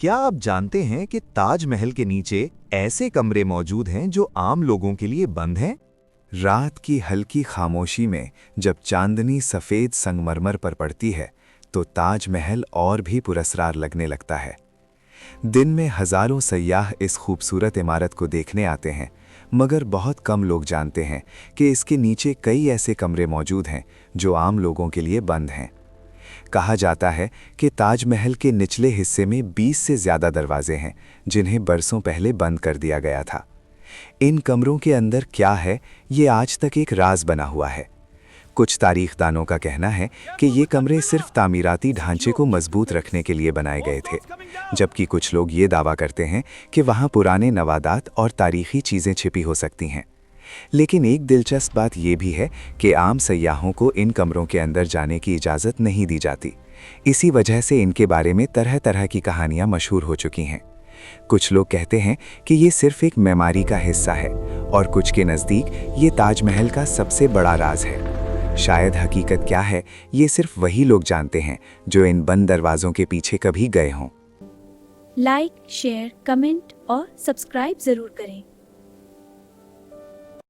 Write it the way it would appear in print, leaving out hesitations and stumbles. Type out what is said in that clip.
क्या आप जानते हैं कि ताजमहल के नीचे ऐसे कमरे मौजूद हैं जो आम लोगों के लिए बंद हैं? रात की हल्की खामोशी में जब चांदनी सफ़ेद संगमरमर पर पड़ती है तो ताजमहल और भी पुरस्कार लगने लगता है। दिन में हजारों सयाह इस खूबसूरत इमारत को देखने आते हैं, मगर बहुत कम लोग जानते हैं कि इसके नीचे कई ऐसे कमरे मौजूद हैं जो आम लोगों के लिए बंद हैं। कहा जाता है कि ताजमहल के निचले हिस्से में 20 से ज़्यादा दरवाजे हैं जिन्हें बरसों पहले बंद कर दिया गया था। इन कमरों के अंदर क्या है, ये आज तक एक राज बना हुआ है। कुछ तारीखदानों का कहना है कि ये कमरे सिर्फ तामीराती ढांचे को मजबूत रखने के लिए बनाए गए थे, जबकि कुछ लोग ये दावा करते हैं कि वहाँ पुराने नवादात और तारीखी चीज़ें छिपी हो सकती हैं। लेकिन एक दिलचस्प बात यह भी है कि आम सयाहों को इन कमरों के अंदर जाने की इजाज़त नहीं दी जाती। इसी वजह से इनके बारे में तरह तरह की कहानियाँ मशहूर हो चुकी हैं। कुछ लोग कहते हैं कि ये सिर्फ एक मेमारी का हिस्सा है और कुछ के नज़दीक ये ताजमहल का सबसे बड़ा राज है। शायद हकीकत क्या है, ये सिर्फ वही लोग जानते हैं जो इन बंद दरवाज़ों के पीछे कभी गए हों। लाइक, शेयर, कमेंट और सब्सक्राइब ज़रूर करें।